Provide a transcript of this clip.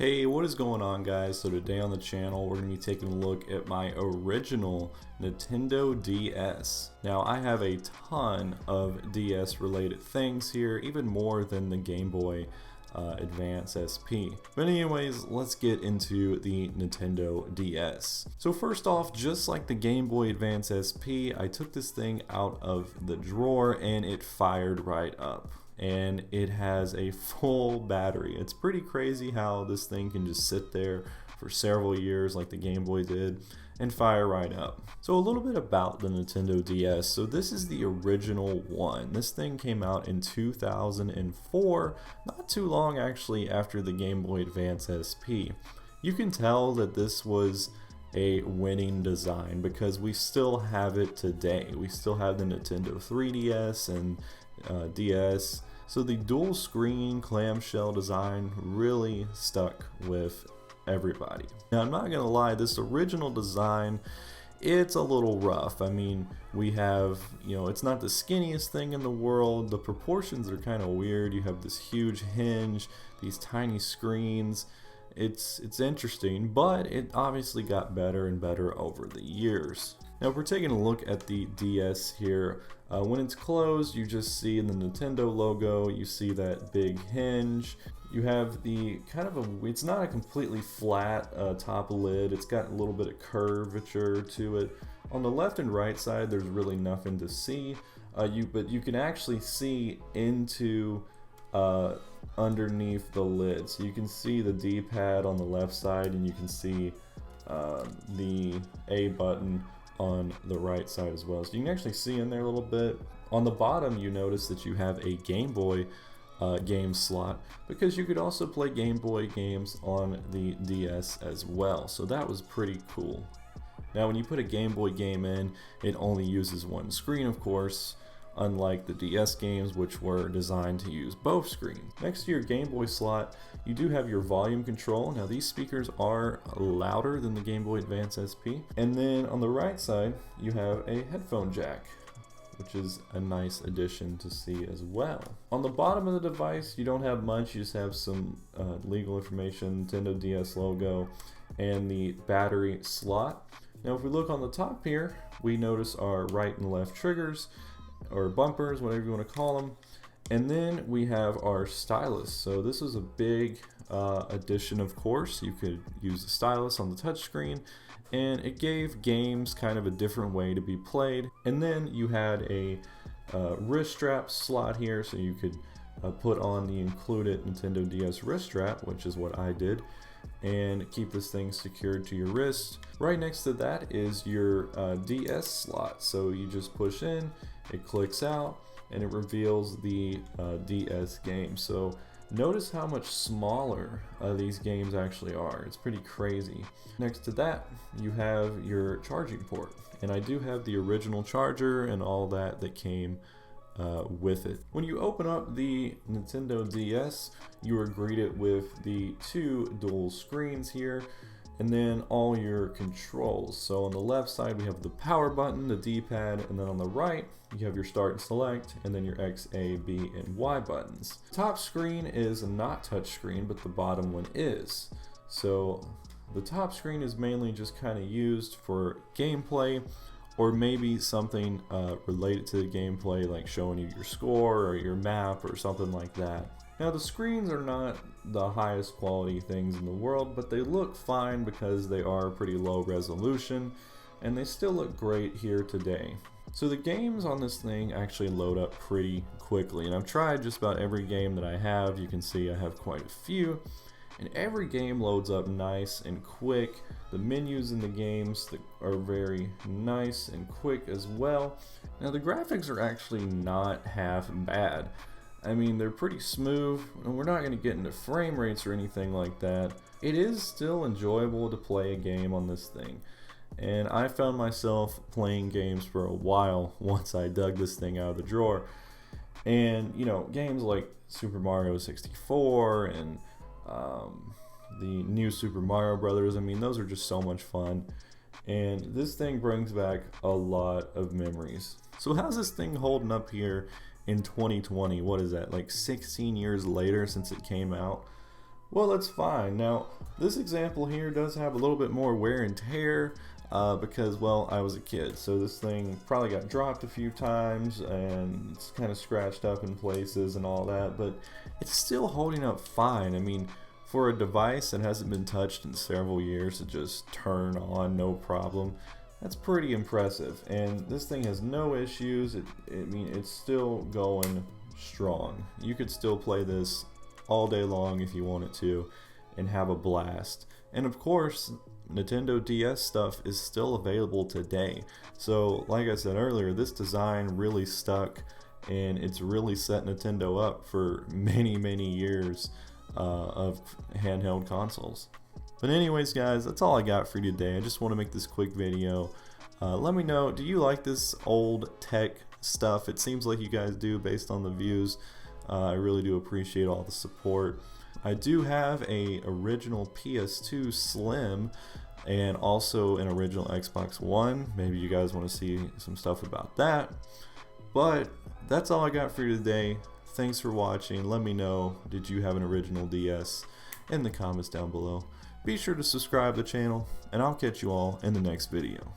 Hey, what is going on, guys? So today on the channel we're going to be taking a look at my original Nintendo DS. Now I have a ton of DS related things here, even more than the Game Boy Advance SP. But anyways, let's get into the Nintendo DS. So first off, just like the Game Boy Advance SP, I took this thing out of the drawer and it fired right up. And it has a full battery. It's pretty crazy how this thing can just sit there for several years like the Game Boy did and fire right up. So a little bit about the Nintendo DS. So this is the original one. This thing came out in 2004, not too long actually after the Game Boy Advance SP. You can tell that this was a winning design because we still have it today. We still have the Nintendo 3DS and DS. So the dual screen clamshell design really stuck with everybody. Now I'm not gonna lie, this original design, it's a little rough. I mean, we have, it's not the skinniest thing in the world. The proportions are kind of weird. You have this huge hinge, these tiny screens. It's interesting, but it obviously got better and better over the years. Now if we're taking a look at the DS here, when it's closed you just see the Nintendo logo, you see that big hinge, you have the kind of it's not a completely flat top lid, it's got a little bit of curvature to it. On the left and right side there's really nothing to see, but you can actually see into underneath the lid. So you can see the D-pad on the left side and you can see the A button on the right side as well. So you can actually see in there a little bit. On the bottom you notice that you have a Game Boy game slot because you could also play Game Boy games on the DS as well. So that was pretty cool. Now when you put a Game Boy game in, it only uses one screen, of course, unlike the DS games which were designed to use both screens. Next to your Game Boy slot, you do have your volume control. Now these speakers are louder than the Game Boy Advance SP. And then on the right side, you have a headphone jack, which is a nice addition to see as well. On the bottom of the device, you don't have much. You just have some legal information, Nintendo DS logo, and the battery slot. Now if we look on the top here, we notice our right and left triggers, or bumpers, whatever you want to call them. And then we have our stylus. So this is a big addition, of course. You could use the stylus on the touchscreen, and it gave games kind of a different way to be played. And then you had a wrist strap slot here, so you could put on the included Nintendo DS wrist strap, which is what I did, and keep this thing secured to your wrist. Right next to that is your DS slot. So you just push in, it clicks out, and it reveals the DS game. So notice how much smaller these games actually are. It's pretty crazy. Next to that, you have your charging port. And I do have the original charger and all that came with it. When you open up the Nintendo DS, you are greeted with the two dual screens here, and then all your controls. So on the left side we have the power button, the D-pad, and then on the right you have your start and select, and then your X, A, B, and Y buttons. Top screen is not touch screen, but the bottom one is. So the top screen is mainly just kind of used for gameplay, or maybe something related to the gameplay, like showing you your score or your map or something like that. Now the screens are not the highest quality things in the world, but they look fine because they are pretty low resolution, and they still look great here today. So the games on this thing actually load up pretty quickly, and I've tried just about every game that I have. You can see I have quite a few, and every game loads up nice and quick. The menus in the games are very nice and quick as well. Now the graphics are actually not half bad. I mean, they're pretty smooth, and we're not going to get into frame rates or anything like that. It is still enjoyable to play a game on this thing, and I found myself playing games for a while once I dug this thing out of the drawer. And games like Super Mario 64 and the new Super Mario Brothers, I mean, those are just so much fun, and this thing brings back a lot of memories. So how's this thing holding up here in 2020? What is that, like 16 years later since it came out? Well, that's fine. Now, this example here does have a little bit more wear and tear because, well, I was a kid. So this thing probably got dropped a few times and it's kind of scratched up in places and all that, but it's still holding up fine. I mean, for a device that hasn't been touched in several years to just turn on no problem, that's pretty impressive. And this thing has no issues. I mean, it's still going strong. You could still play this all day long if you wanted to and have a blast. And of course, Nintendo DS stuff is still available today. So like I said earlier, this design really stuck and it's really set Nintendo up for many years of handheld consoles. But anyways guys, that's all I got for you today. I just want to make this quick video. Let me know, do you like this old tech stuff? It seems like you guys do based on the views. I really do appreciate all the support. I do have a original PS2 Slim and also an original Xbox One. Maybe you guys want to see some stuff about that. But that's all I got for you today. Thanks for watching. Let me know, did you have an original DS in the comments down below. Be sure to subscribe to the channel and I'll catch you all in the next video.